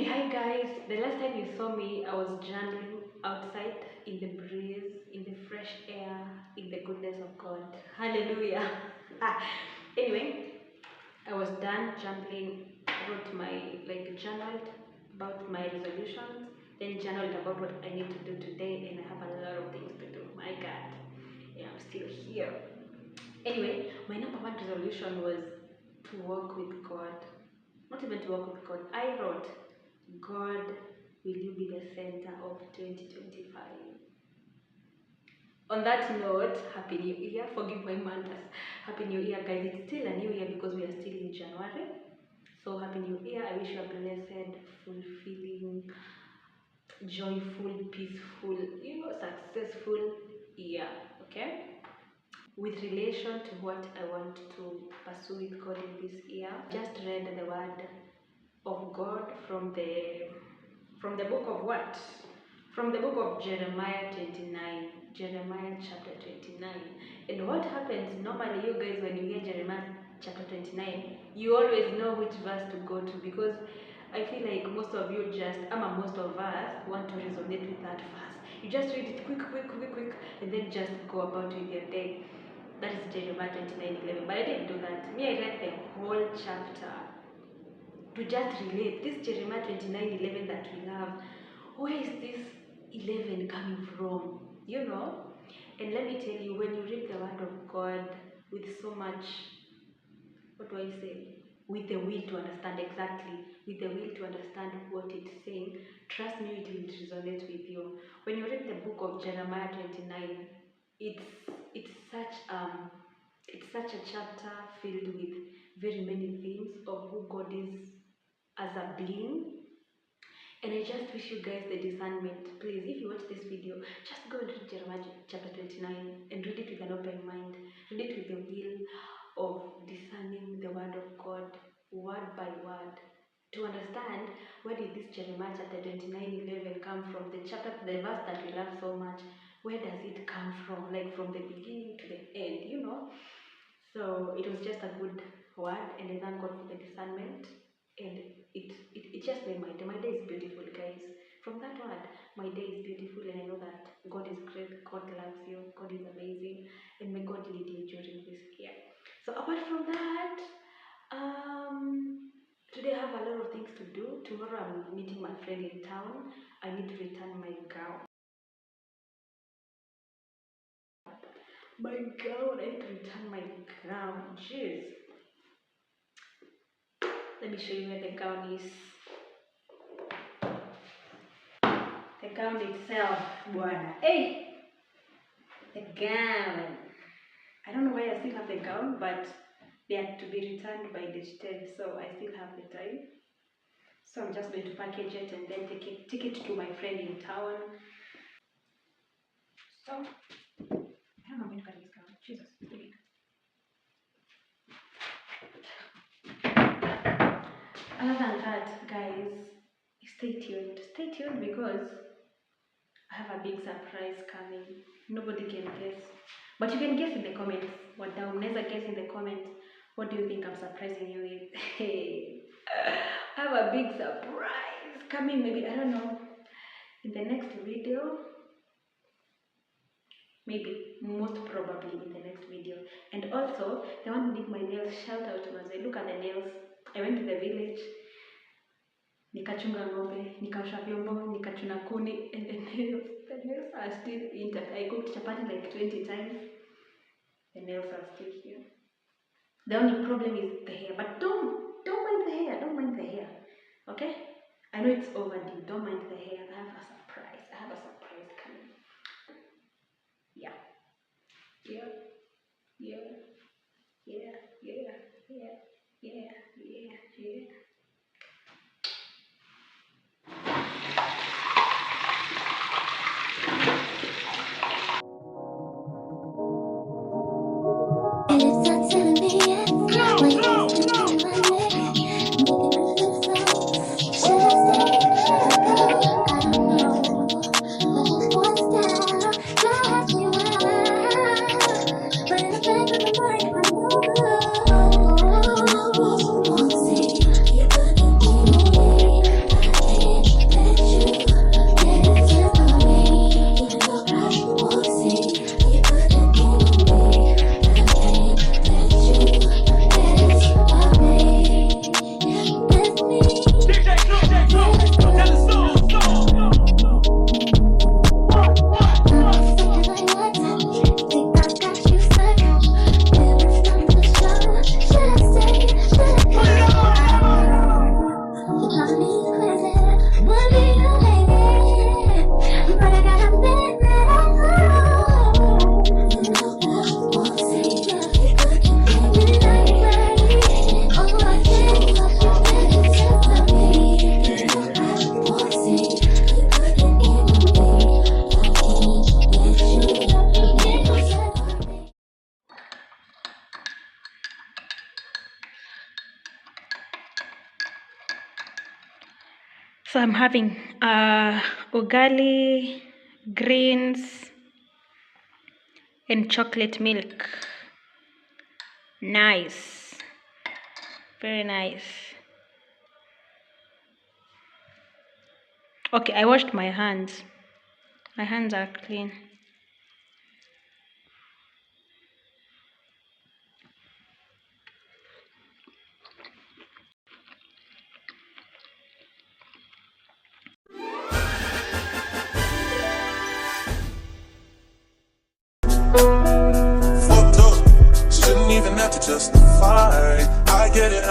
Hi guys. The last time you saw me, I was journaling outside in the breeze, in the fresh air, in the goodness of God. Hallelujah. Anyway, I was done journaling, wrote my journaled about my resolutions, then journaled about what I need to do today, and I have a lot of things to do. My God. Yeah, I'm still here. Anyway, my number one resolution was to walk with God. Not even to walk with God. I wrote, God, will you be the center of 2025? On that note, Happy New Year. Forgive my manners. Happy New Year, guys. It's still a new year because we are still in January. So, Happy New Year. I wish you a blessed, fulfilling, joyful, peaceful, successful year. Okay? With relation to what I want to pursue with God in this year, just read the word of God from the book of what? From the book of Jeremiah 29. Jeremiah chapter 29. And what happens normally, you guys, when you hear Jeremiah chapter 29, you always know which verse to go to, because I feel like most of you most of us want to resonate with that verse. You just read it quick, and then just go about with your day. That is Jeremiah 29:11. But I didn't do that. Me, I read the whole chapter to just relate. This Jeremiah 29:11 that we have, where is this 11 coming from? And let me tell you, when you read the word of God with so much, what do I say? With the will to understand, exactly, with the will to understand what it's saying, trust me, it will resonate with you. When you read the book of Jeremiah 29, it's such a chapter filled with very many themes of who God is as a being. And I just wish you guys the discernment. Please, if you watch this video, just go and read Jeremiah chapter 29 and read it with an open mind. Read it with the will of discerning the word of God, word by word, to understand where did this Jeremiah chapter 29:11 come from, the verse that we love so much. Where does it come from? Like from the beginning to the end, So it was just a good word, and I thank God for the discernment. And it just made my day. My day is beautiful, guys. From that word, my day is beautiful, and I know that God is great, God loves you, God is amazing, and may God lead you during this year. So apart from that, today I have a lot of things to do. Tomorrow I'm meeting my friend in town. I need to return my gown. I need to return my gown. Jeez. Let me show you where the gown is. The gown itself, buana. Hey! The gown. I don't know why I still have the gown, but they are to be returned by the 10th, so I still have the time. So I'm just going to package it and then take it to my friend in town. So, I don't know when to cut this gown. Jesus, look it. Other than that, guys, stay tuned. Stay tuned because I have a big surprise coming. Nobody can guess. But you can guess in the comments. What down? Never guess in the comments. What do you think I'm surprising you with? Hey, I have a big surprise coming. Maybe, I don't know, in the next video. Maybe, most probably in the next video. And also, the one who did my nails, shout out to Maze. Look at the nails. I went to the village. Nikachunga ng'ombe, nikaosha vyombo, nikachuna kuni, and the nails are still intact. I cooked chapati like 20 times. The nails are still here. The only problem is the hair, but don't mind the hair. Don't mind the hair, okay? I know it's overdue. Don't mind the hair. I have a surprise coming. Yeah. And it's not telling me yet. When it's in my neck, making me feel so. Should I stay? Should I go? I don't know. So I'm having ugali, greens, and chocolate milk. Nice. Very nice. Okay, I washed my hands. My hands are clean. Fucked up, shouldn't even have to justify. I get it.